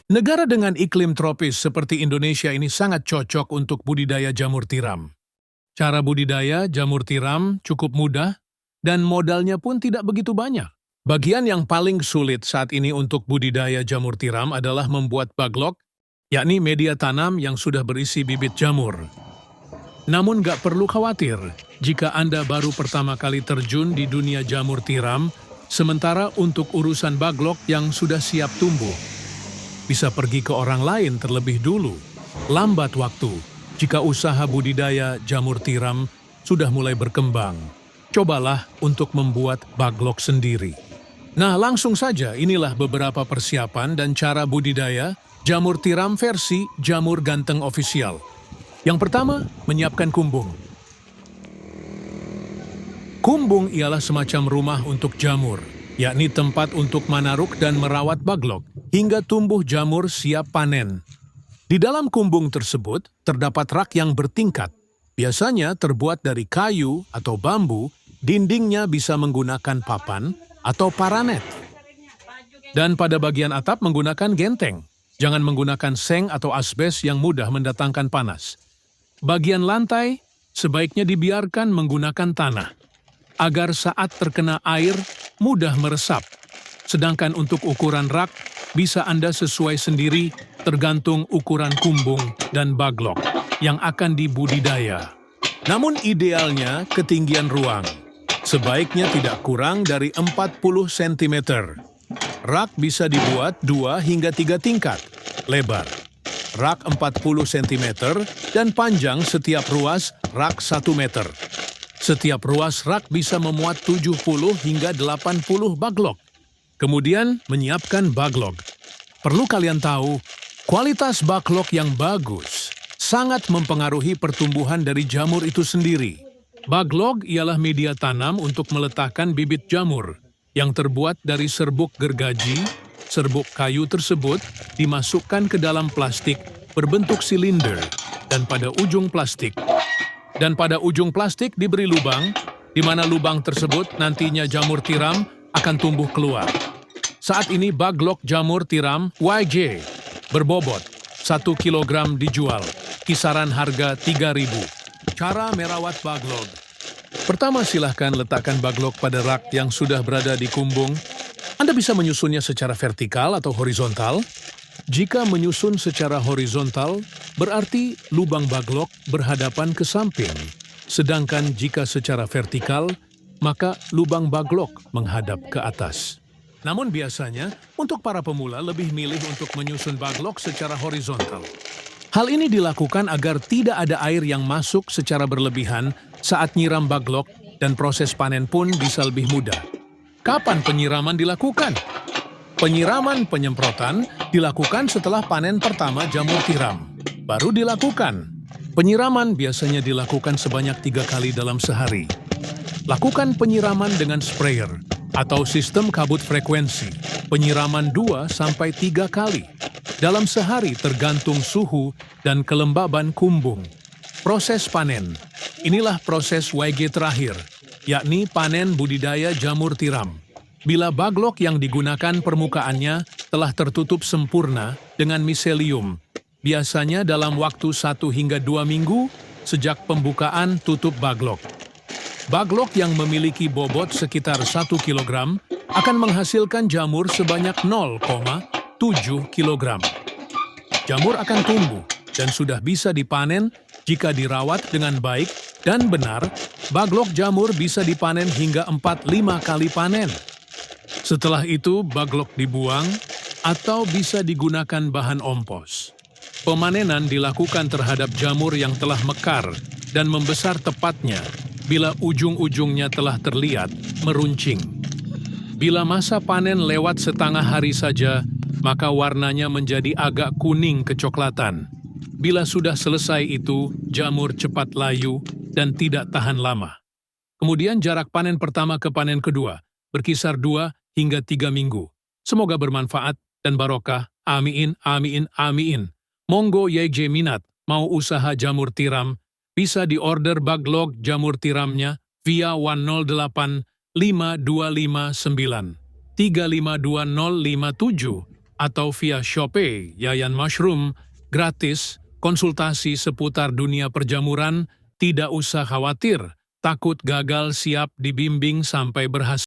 Negara dengan iklim tropis seperti Indonesia ini sangat cocok untuk budidaya jamur tiram. Cara budidaya jamur tiram cukup mudah dan modalnya pun tidak begitu banyak. Bagian yang paling sulit saat ini untuk budidaya jamur tiram adalah membuat baglok, yakni media tanam yang sudah berisi bibit jamur. Namun nggak perlu khawatir jika Anda baru pertama kali terjun di dunia jamur tiram, sementara untuk urusan baglok yang sudah siap tumbuh, bisa pergi ke orang lain terlebih dulu. Lambat waktu jika usaha budidaya jamur tiram sudah mulai berkembang. Cobalah untuk membuat baglok sendiri. Nah, langsung saja inilah beberapa persiapan dan cara budidaya jamur tiram versi Jamur Ganteng Official. Yang pertama, menyiapkan kumbung. Kumbung ialah semacam rumah untuk jamur, yakni tempat untuk manaruk dan merawat baglok hingga tumbuh jamur siap panen. Di dalam kumbung tersebut terdapat rak yang bertingkat, biasanya terbuat dari kayu atau bambu, dindingnya bisa menggunakan papan atau paranet. Dan pada bagian atap menggunakan genteng, jangan menggunakan seng atau asbes yang mudah mendatangkan panas. Bagian lantai sebaiknya dibiarkan menggunakan tanah, agar saat terkena air mudah meresap. Sedangkan untuk ukuran rak, bisa Anda sesuai sendiri tergantung ukuran kumbung dan baglok yang akan dibudidaya. Namun idealnya ketinggian ruang sebaiknya tidak kurang dari 40 cm. Rak bisa dibuat 2 hingga 3 tingkat lebar. Rak 40 cm dan panjang setiap ruas rak 1 meter. Setiap ruas rak bisa memuat 70 hingga 80 baglok. Kemudian menyiapkan baglok. Perlu kalian tahu, kualitas baglok yang bagus sangat mempengaruhi pertumbuhan dari jamur itu sendiri. Baglok ialah media tanam untuk meletakkan bibit jamur yang terbuat dari serbuk gergaji. Serbuk kayu tersebut dimasukkan ke dalam plastik berbentuk silinder dan pada ujung plastik diberi lubang, di mana lubang tersebut nantinya jamur tiram akan tumbuh keluar. Saat ini baglok jamur tiram YJ berbobot 1 kg dijual, kisaran harga 3.000. Cara merawat baglok. Pertama, silahkan letakkan baglok pada rak yang sudah berada di kumbung. Anda bisa menyusunnya secara vertikal atau horizontal. Jika menyusun secara horizontal, berarti lubang baglok berhadapan ke samping. Sedangkan jika secara vertikal, maka lubang baglok menghadap ke atas. Namun biasanya, untuk para pemula lebih milih untuk menyusun baglok secara horizontal. Hal ini dilakukan agar tidak ada air yang masuk secara berlebihan saat nyiram baglok dan proses panen pun bisa lebih mudah. Kapan penyiraman dilakukan? Penyiraman penyemprotan dilakukan setelah panen pertama jamur tiram. Baru dilakukan. Penyiraman biasanya dilakukan sebanyak 3 kali dalam sehari. Lakukan penyiraman dengan sprayer atau sistem kabut frekuensi. Penyiraman 2-3 kali dalam sehari tergantung suhu dan kelembaban kumbung. Proses panen. Inilah proses YG terakhir, yakni panen budidaya jamur tiram. Bila baglok yang digunakan permukaannya telah tertutup sempurna dengan miselium, biasanya dalam waktu 1 hingga 2 minggu sejak pembukaan tutup baglok. Baglok yang memiliki bobot sekitar 1 kg akan menghasilkan jamur sebanyak 0,7 kg. Jamur akan tumbuh dan sudah bisa dipanen jika dirawat dengan baik dan benar. Baglok jamur bisa dipanen hingga 4-5 kali panen. Setelah itu, baglok dibuang atau bisa digunakan bahan ompos. Pemanenan dilakukan terhadap jamur yang telah mekar dan membesar tepatnya bila ujung-ujungnya telah terlihat meruncing. Bila masa panen lewat setengah hari saja, maka warnanya menjadi agak kuning kecoklatan. Bila sudah selesai itu, jamur cepat layu dan tidak tahan lama. Kemudian jarak panen pertama ke panen kedua berkisar 2 hingga 3 minggu. Semoga bermanfaat dan barokah. Amin, amin, amin. Monggo YJ minat mau usaha jamur tiram, bisa diorder baglok jamur tiramnya via 108 5259 352057 atau via Shopee Yayan Mushroom gratis konsultasi seputar dunia perjamuran, tidak usah khawatir, takut gagal siap dibimbing sampai berhasil.